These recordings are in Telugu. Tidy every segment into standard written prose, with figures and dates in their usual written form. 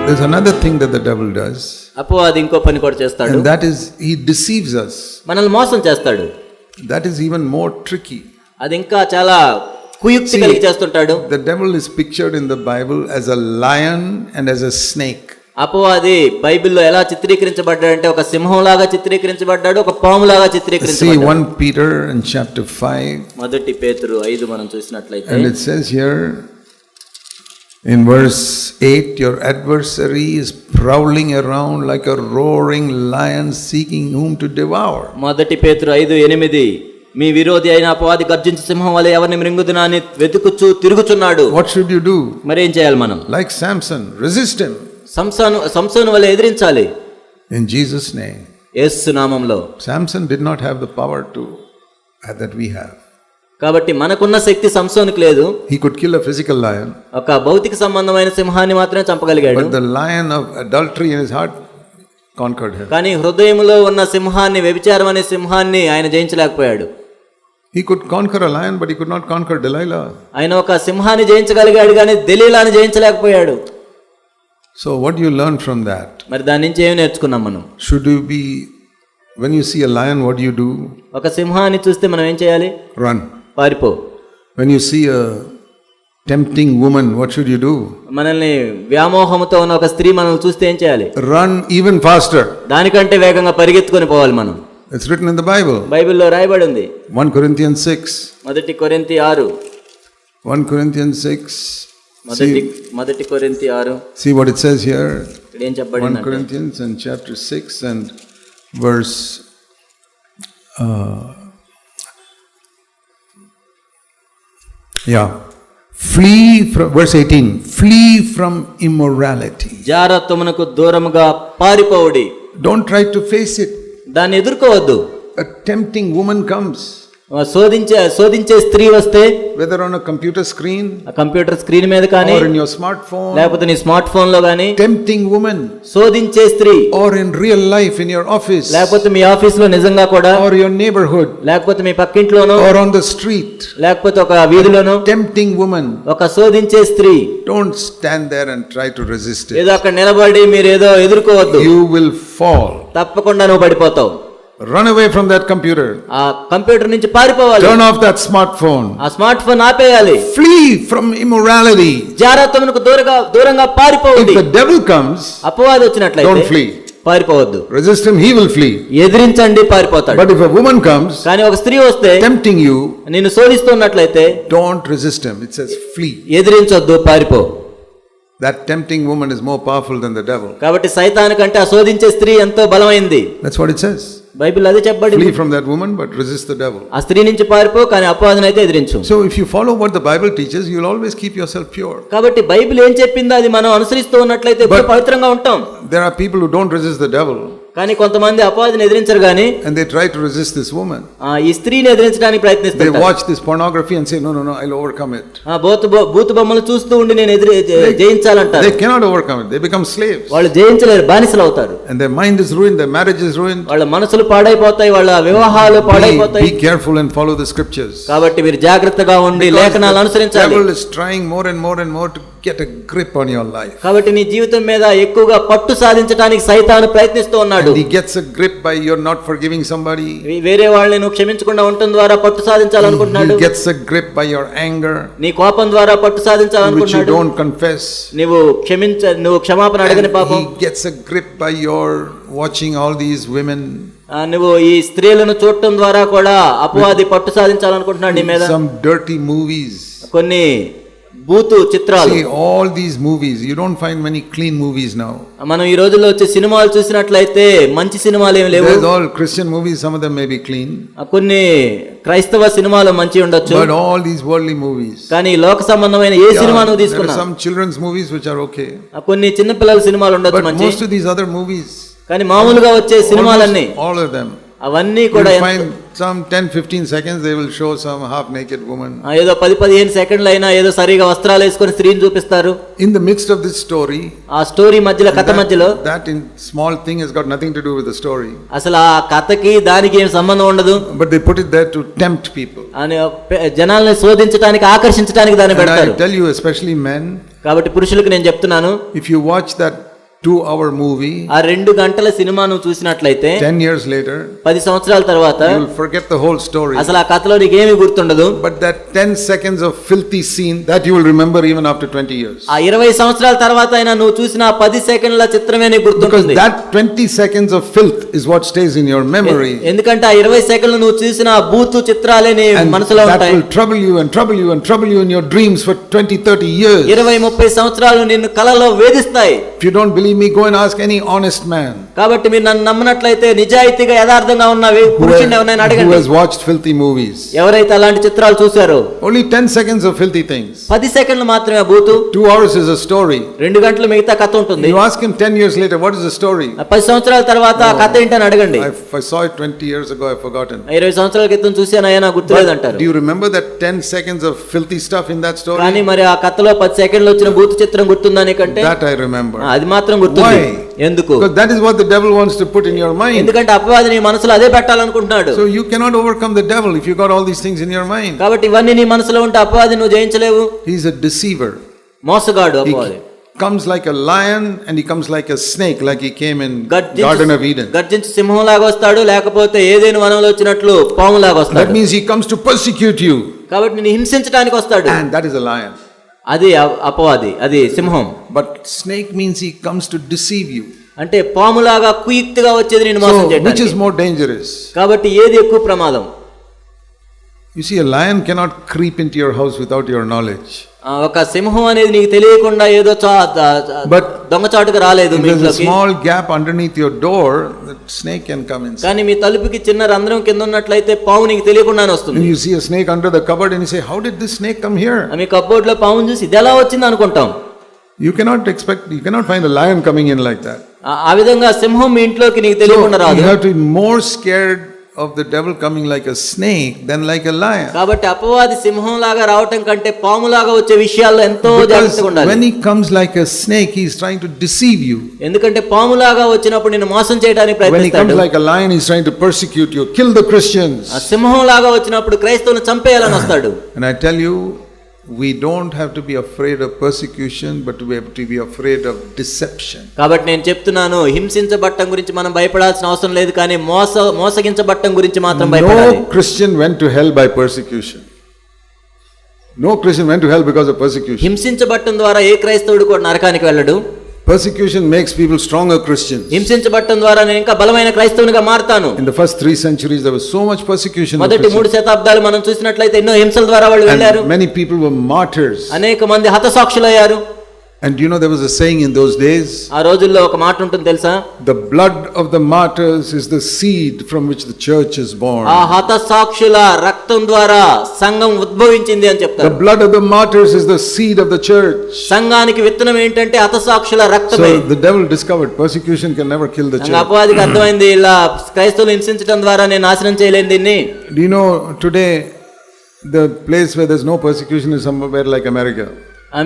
There's another thing that the devil does. అపవాది ఇంకో పని కూడా చేస్తాడు. And that is he deceives us. మనల్ని మోసం చేస్తాడు. That is even more tricky. అది ఇంకా చాలా కుయుక్తి కలిగి చేస్తుంటాడు. The devil is pictured in the Bible as a lion and as a snake. అపవాది బైబిల్లో ఎలా చిత్రీకరించబడ్డాడంటే ఒక సింహంలాగా చిత్రీకరించబడ్డాడు, ఒక పాములాగా చిత్రీకరించబడ్డాడు. See 1 Peter in chapter 5. మొదటి పేతురు 5 మనం చూసినట్లయితే, and it says here in verse 8, your adversary is prowling around like a roaring lion seeking whom to devour. మొదటి పేతురు 5:8, మీ విరోధి అయిన అపవాది గర్జించు సింహం వలె ఎవరిని మృంగుదునని వెతుకుచూ తిరుగుచున్నాడు. What should you do? మరి ఏం చేయాలి మనం? Like Samson, resist him. సంసోను వలె ఎదిరించాలి. In Jesus' name. యేసు నామములో. Samson did not have the power to that we have. కాబట్టి మనకున్న శక్తి సంసోనుకు లేదు. He could kill a physical lion. ఒక భౌతిక సంబంధమైన సింహాన్ని మాత్రమే చంపగలిగాడు. But the lion of adultery in his heart conquered him. కానీ హృదయములో ఉన్న సింహాన్ని, వ్యభిచారం అనే సింహాన్ని ఆయన జయించలేకపోయాడు. He could conquer a lion, but he could not conquer Delilah. ఆయన ఒక సింహాన్ని జయించగలిగాడు కానీ దెలీలాని జయించలేకపోయాడు. So what do you learn from that? మరి దాని నుంచి ఏం నేర్చుకున్నాం మనం? Should you be, when you see a lion, what do you do? ఒక సింహాన్ని చూస్తే మనం ఏం చేయాలి? Run. పారిపో. When you see a tempting woman, what should you do? మనల్ని వ్యామోహంతో ఉన్న ఒక స్త్రీ మనల్ని చూస్తే ఏం చేయాలి? Run even faster. దానికంటే వేగంగా పరిగెత్తుకొని పోవాలి మనం. It's written in the Bible. బైబిల్లో రాయబడి ఉంది. 1 Corinthians 6. మొదటి కొరింథీ 6. 1 Corinthians 6. మొదటి కొరింథీ 6. See what it says here. ఇక్కడ ఏం చెప్పబడింది? 1 Corinthians and chapter 6 and verse flee from, verse 18, flee from immorality. జారత్వమునకు దూరముగా పారిపోవుడి. Don't try to face it. దాన్ని ఎదుర్కోవద్దు. A tempting woman comes. శోధించే స్త్రీ వస్తే, whether on a computer screen, ఆ కంప్యూటర్ స్క్రీన్ మీద కానీ, or in your smartphone, లేకపోతే నీ స్మార్ట్ ఫోన్ లో కానీ, tempting woman, శోధించే స్త్రీ, or in real life in your office, లేకపోతే మీ ఆఫీస్ లో నిజంగా కూడా, or your neighborhood, లేకపోతే మీ పక్కింట్లోనో, or on the street, లేకపోతే ఒక వీధిలోనో, tempting woman, ఒక శోధించే స్త్రీ, don't stand there and try to resist it. ఏదో అక్కడ నిలబడి మీరు ఏదో ఎదుర్కోవద్దు. You will fall. తప్పకుండా నువ్వు పడిపోతావు. Run away from that computer. ఆ కంప్యూటర్ నుంచి పారిపోవాలి. Turn off that smartphone. ఆ స్మార్ట్ ఫోన్ ఆపేయాలి. Flee from immorality. జారత్వమునకు దూరంగా పారిపోవాలి. If the devil comes, అపవాది వచ్చినట్లయితే don't flee. పారిపోవద్దు. Resist him, he will flee. ఎదిరించండి, పారిపోతాడు. But if a woman comes, కానీ ఒక స్త్రీ వస్తే tempting you, నిన్ను శోధిస్తున్నట్లయితే don't resist him. It says flee. ఎదిరించొద్దు, పారిపో. That tempting woman is more powerful than the devil. కాబట్టి సైతాను కంటే ఆ శోధించే స్త్రీ ఎంతో బలమైంది. That's what it says. Bible అదే చెప్పబడింది. Flee from that woman, but resist the devil. ఆ స్త్రీ నుంచి పారిపో, కానీ అపవాదిని అయితే ఎదిరించు. So if you follow what the Bible teaches, you will always keep yourself pure. కాబట్టి బైబిల్ ఏం చెప్పిందో అది మనం అనుసరిస్తూ ఉన్నట్లయితే ఎప్పుడు పవిత్రంగా ఉంటాం. There are people who don't resist the devil. కానీ కొంతమంది అపవాదిని ఎదిరించరు గాని, and they try to resist this woman. ఈ స్త్రీని ఎదిరించడానికి ప్రయత్నిస్తారు. They watch this pornography and say no, I'll overcome it. భూత బొమ్మలు చూస్తూ ఉండి నేను జయించాలంటారు. They cannot overcome it. They become slaves. వాళ్ళు జయించలేరు, బానిసలు అవుతారు. And their mind is ruined, their marriage is ruined. వాళ్ళ మనసులు పాడైపోతాయి, వాళ్ళ వివాహాలు పాడైపోతాయి. Be careful and follow the scriptures. కాబట్టి మీరు జాగ్రత్తగా ఉండి లేఖనాలను అనుసరించాలి. The devil is trying more and more to get a grip on your life. కాబట్టి నీ జీవితం మీద ఎక్కువగా పట్టు సాధించడానికి సైతాను ప్రయత్నిస్తూ ఉన్నాడు. And he gets a grip by you're not forgiving somebody. వేరే వాళ్ళని నువ్వు క్షమించకుండా ఉండటం ద్వారా పట్టు సాధించాలనుకుంటున్నాడు. He gets a grip by your anger. నీ కోపం ద్వారా పట్టు సాధించాలనుకుంటున్నాడు. Which you don't confess. నువ్వు క్షమాపణ అడగని పాపం. He gets a grip by your watching all these women. నువ్వు ఈ స్త్రీలను చూడటం ద్వారా కూడా అపవాది పట్టు సాధించాలనుకుంటున్నాడు నీ మీద. Some dirty movies. కొన్ని బూతు చిత్రాలు. See all these movies, you don't find many clean movies now. మనం ఈ రోజుల్లో వచ్చే సినిమాలు చూసినట్లయితే మంచి సినిమాలు ఏమీ లేవు. There's all Christian movies, some of them may be clean. కొన్ని క్రైస్తవ సినిమాలు మంచి ఉండొచ్చు. But all these worldly movies. కానీ లోక సంబంధమైన ఏ సినిమా నువ్వు తీసుకున్నా. There are some children's movies which are okay. కొన్ని చిన్న పిల్లల సినిమాలు ఉండొచ్చు మంచి. But most of these other movies. కానీ మామూలుగా వచ్చే సినిమాలన్నీ, all of them, అవన్నీ కూడా find some 10-15 seconds they will show some half naked woman. ఏదో 10-15 సెకండ్లు అయినా ఏదో సరిగా వస్త్రాలు వేసుకొని స్త్రీని చూపిస్తారు. In the midst of this story, ఆ స్టోరీ మధ్యలో, కథ మధ్యలో, that in small thing has got nothing to do with the story. అసలు ఆ కథకి దానికి ఏం సంబంధం ఉండదు. But they put it there to tempt people. అని జనాల్ని శోధించడానికి, ఆకర్షించడానికి దాన్ని పెడతారు. And I tell you, especially men, కాబట్టి పురుషులకు నేను చెప్తున్నాను, if you watch that 2-hour movie, ఆ 2 గంటల సినిమా నువ్వు చూసినట్లయితే 10 years later, 10 సంవత్సరాల తర్వాత you will forget the whole story. అసలు ఆ కథలో నీకేమీ గుర్తుండదు. But that 10 seconds of filthy scene, that you will remember even after 20 years. ఆ 20 సంవత్సరాల తర్వాత అయినా నువ్వు చూసిన ఆ 10 సెకండ్ల చిత్రమే నీకు Because గుర్తుంటుంది. that 20 seconds of filth is what stays in your memory. ఎందుకంటే ఆ 20 సెకండ్లు నువ్వు చూసిన ఆ బూతు చిత్రాలే నీ And మనసులో that ఉంటాయి. will trouble you and trouble you and trouble you in your dreams for 20-30 years. 20-30 సంవత్సరాలు నిన్ను కలలో వేధిస్తాయి. If you don't believe me, go and ask any honest man కాబట్టి మీరు నన్ను నమ్మనట్లయితే నిజాయితీగా యథార్థంగా ఉన్నవి పురుషుని ఎవరైనా who అడగండి. has watched filthy movies. ఎవరైతే అలాంటి చిత్రాలు చూశారో. Only 10 seconds of filthy things. 10 సెకండ్లు మాత్రమే ఆ బూతు. 2 hours is a story. 2 గంటలు మిగతా కథ ఉంటుంది. You ask him 10 years later, what is the story? 10 సంవత్సరాల తర్వాత ఆ కథ ఏంటని అడగండి. I saw it 20 years ago, I've forgotten. 20 సంవత్సరాల క్రితం చూశానయ్యా నాకు గుర్తులేదంటారు. Do you remember that 10 seconds of filthy stuff in that story? కానీ మరి ఆ కథలో 10 సెకండ్లు వచ్చిన బూతు చిత్రం గుర్తుందా నీకంటే? That I remember. అది మాత్రం గుర్తుంది. Why? ఎందుకు? Because that is what the devil wants to put in your mind. ఎందుకంటే అపవాది నీ మనసులో అదే పెట్టాలనుకుంటున్నాడు. So you cannot overcome the devil if you got all these things in your mind. కాబట్టి ఇవన్నీ నీ మనసులో ఉంటే అపవాది నువ్వు జయించలేవు. He is a deceiver. మోసగాడు అపవాది. He comes like a lion and he comes like a snake, like he came in Garden of Eden. గర్జించి సింహంలాగా వస్తాడు, లేకపోతే ఏదైనా వనంలో వచ్చినట్లు పాములాగా వస్తాడు. That means he comes to persecute you. కాబట్టి నిన్ను హింసించడానికి వస్తాడు. And that is a lion. అది అపవాది, అది సింహం. But snake means he comes to deceive you. అంటే పాములాగా కుయుక్తిగా వచ్చేది నిన్ను మోసం So which చేయడానికి. is more dangerous? కాబట్టి ఏది ఎక్కువ ప్రమాదం? You see, a lion cannot creep into your house without your knowledge. ఒక సింహం అనేది నీకు తెలియకుండా ఏదో But దొంగచాటుగా రాలేదు if మీ there's a ఇంట్లోకి. small gap underneath your door, the snake can come inside. కానీ మీ తలుపుకి చిన్న రంధ్రం కింద ఉన్నట్లయితే పాము నీకు తెలియకుండానే And వస్తుంది. you see a snake under the cupboard and you say, how did this snake come here? Me cupboard లో పాముని చూసి ఇది ఎలా వచ్చింది అనుకుంటాం. You cannot find a lion coming in like that. ఆ విధంగా సింహం మీ ఇంట్లోకి నీకు తెలియకుండా So రాదు. you have to be more scared of the devil coming like a snake than like a lion. కాబట్టి అపవాది సింహం లాగా రావటం కంటే పాములాగా వచ్చే విషయాల్లో ఎంతో Because జాగ్రత్తగా ఉండాలి. when he comes like a snake, he is trying to deceive you. ఎందుకంటే పాములాగా వచ్చినప్పుడు నిన్ను మోసం చేయడానికి When he comes ప్రయత్నిస్తాడు. like a lion, he is trying to persecute you, kill the Christians. ఆ సింహం లాగా వచ్చినప్పుడు క్రైస్తవులను చంపేయాలని వస్తాడు. And I tell you, we don't have to be afraid of persecution, but we have to be afraid of deception. కాబట్టి నేను చెప్తున్నాను, హింసించబట్టం గురించి మనం భయపడాల్సిన అవసరం లేదు, కానీ మోసగించబట్టం గురించి మాత్రం భయపడాలి. No Christian went to hell by persecution. No Christian went to hell because of persecution. హింసించబట్టం ద్వారా ఏ క్రైస్తవుడు కూడా నరకానికి వెళ్ళడు. Persecution makes people stronger Christians. హింసించబట్టం ద్వారా నేను ఇంకా బలమైన క్రైస్తవునిగా మారుతాను. In the first 3 centuries there was so much persecution. మొదటి 3 శతాబ్దాలు మనం చూసినట్లయితే ఎన్నో హింసల ద్వారా వాళ్ళు వెళ్ళారు. And many people were martyrs. అనేక మంది హతసాక్షులయ్యారు. And you know there was a saying in those days, ఆ రోజుల్లో ఒక మాట ఉంటుంది తెలుసా? the blood of the martyrs is the seed from which the church is born. ఆ హతసాక్షుల రక్తం ద్వారా సంఘం ఉద్భవించింది అని The చెప్తారు. blood of the martyrs is the seed of the church. సంఘానికి విత్తనం ఏంటంటే హతసాక్షుల So రక్తమే. the devil discovered persecution can never kill the church. అపవాదికి అర్థమైంది, ఇలా క్రైస్తవులు హింసించడం ద్వారా నేను నాశనం చేయలేను దీన్ని. Do you know today the place where there's no persecution is somewhere like America?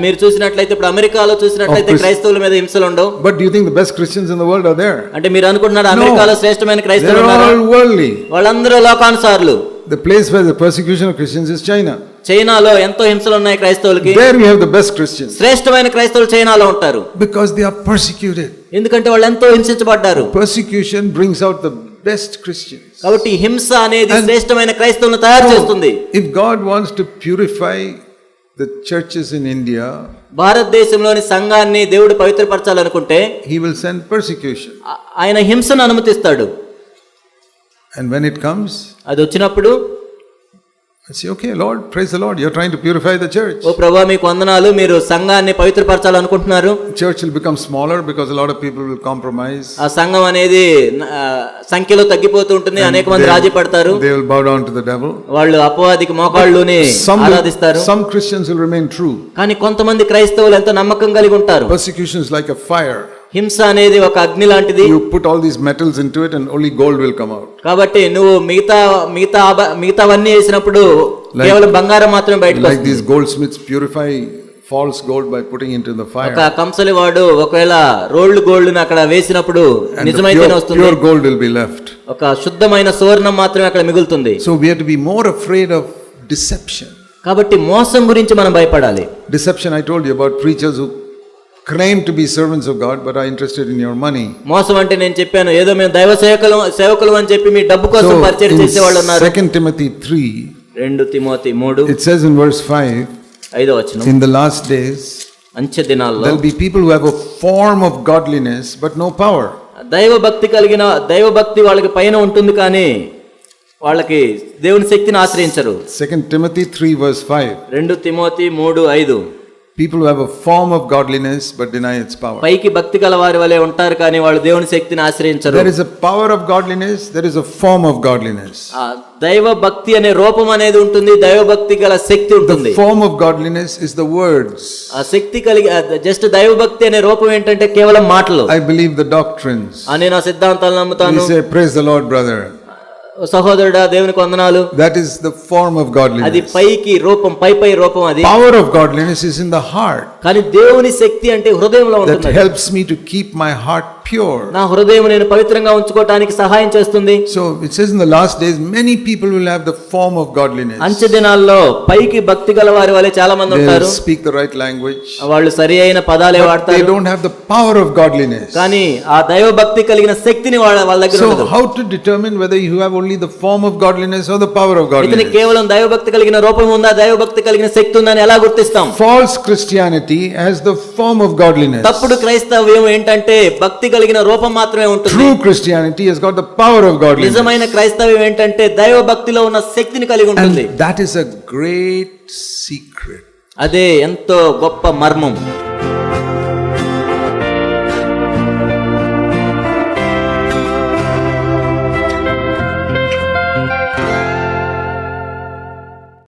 మీరు చూసినట్లయితే ఇప్పుడు అమెరికాలో చూసినట్లయితే క్రైస్తవుల మీద హింసలు ఉండవు. But do you think the best Christians in the world are there? అంటే మీరు అనుకుంటున్నారు అమెరికాలో శ్రేష్టమైన క్రైస్తవులు They're ఉన్నారా? all worldly. వాళ్ళందరూ లోకానుసారులు. The place where the persecution of Christians is China. చైనాలో ఎంతో హింసలు ఉన్నాయి క్రైస్తవులకి. There we have the best Christians. శ్రేష్టమైన క్రైస్తవులు చైనాలో ఉంటారు. Because they are persecuted. ఎందుకంటే వాళ్ళు ఎంతో హింసించబడ్డారు. Persecution brings out the best Christians. కాబట్టి హింస అనేది శ్రేష్టమైన క్రైస్తవులను తయారు చేస్తుంది. If God wants to purify the churches in India, భారతదేశంలోని సంఘాన్ని దేవుడు పవిత్రపరచాలనుకుంటే he will send persecution. ఆయన హింసను అనుమతిస్తాడు. And when it comes, అది వచ్చినప్పుడు I say, okay, Lord, praise the Lord, you're trying to purify the church. ఓ ప్రభువా మీకు వందనాలు, మీరు సంఘాన్ని పవిత్రపరచాలనుకుంటున్నారు. Church will become smaller because a lot of people will compromise. ఆ సంఘం అనేది సంఖ్యలో తగ్గిపోతూ ఉంటుంది, అనేక మంది రాజీ పడతారు. They will bow down to the devil. వాళ్ళు అపవాదికి మోకాళ్ళుని ఆరాధిస్తారు. Some Christians will remain true. కానీ కొంతమంది క్రైస్తవులు ఎంతో నమ్మకం కలిగి ఉంటారు. Persecution is like a fire. హింస అనేది ఒక అగ్ని లాంటిది. You put all these metals into it and only gold will come out. కాబట్టి నువ్వు మిగతావన్నీ వేసినప్పుడు కేవలం బంగారం మాత్రమే బయటకు Like వస్తుంది. these goldsmiths purify false gold by putting into the fire. ఒక కంసలి వాడు ఒకవేళ రోల్డ్ గోల్డ్ ని అక్కడ వేసినప్పుడు And నిజమైతేనే the వస్తుంది, pure gold will be left. ఒక శుద్ధమైన సువర్ణం మాత్రమే అక్కడ మిగులుతుంది. So we have to be more afraid of deception. కాబట్టి మోసం గురించి మనం భయపడాలి. Deception, I told you about preachers who claim to be servants of God but are interested in your money. మోసం అంటే నేను చెప్పాను, ఏదో మేము దైవ సేవకులు అని చెప్పి మీ డబ్బు కోసం So పరిచయం in చేసేవాళ్ళు ఉన్నారు. 2 Timothy 3, 2 Timothy 3 it says in verse 5, 5వ వచనం, in the last days అంత్య దినాల్లో there will be people who have a form of godliness but no power. దైవ భక్తి వాళ్ళకి పైన ఉంటుంది కానీ వాళ్ళకి దేవుని శక్తిని ఆశ్రయించరు. 2 Timothy 3 verse 5. 2 Timothy 3:5, People who have a form of godliness but deny its power. పైకి భక్తి గల వారి వలె ఉంటారు కానీ వాళ్ళు దేవుని శక్తిని ఆశ్రయించరు. There is a power of godliness, there is a form of godliness. ఆ దైవ భక్తి అనే రూపం అనేది ఉంటుంది, దైవ భక్తి గల శక్తి ఉంటుంది. The form of godliness is the words. ఆ శక్తి కలిగి జస్ట్ దైవ భక్తి అనే రూపం ఏంటంటే కేవలం మాటలు. I believe the doctrines. నేను ఆ సిద్ధాంతాలను నమ్ముతాను. We say praise the Lord brother. సహోదరుడా దేవునికి వందనాలు. That is the form of godliness. అది పైకి రూపం, పై రూపం అది. Power of godliness is in the heart. కానీ దేవుని శక్తి అంటే హృదయంలో ఉంటుంది. That helps me to keep my heart pure. నా హృదయం నేను పవిత్రంగా ఉంచుకోవడానికి సహాయం చేస్తుంది. So it says in the last days many people will have the form of godliness. అంత్య దినాల్లో పైకి భక్తి గల వారి వలె చాలా మంది They ఉంటారు. speak the right language. వాళ్ళు సరి అయిన పదాలే They వాడతారు. don't have the power of godliness. కానీ ఆ దైవ భక్తి కలిగిన శక్తిని వాళ్ళ దగ్గర So ఉండదు. how to determine whether you have only the form of godliness or the power of ఇతని godliness? కేవలం దైవ భక్తి కలిగిన రూపం ఉందా, దైవ భక్తి కలిగిన శక్తి ఉందా అని ఎలా గుర్తిస్తాం? False Christianity has the form of godliness. తప్పుడు క్రైస్తవ్యం ఏంటంటే భక్తి కలిగిన రూపం మాత్రమే ఉంటుంది. True Christianity has got the power of godliness. నిజమైన క్రైస్తవ్యం ఏంటంటే దైవ భక్తిలో ఉన్న శక్తిని కలిగి ఉంటుంది. And that is a great secret. అదే ఎంతో గొప్ప మర్మం.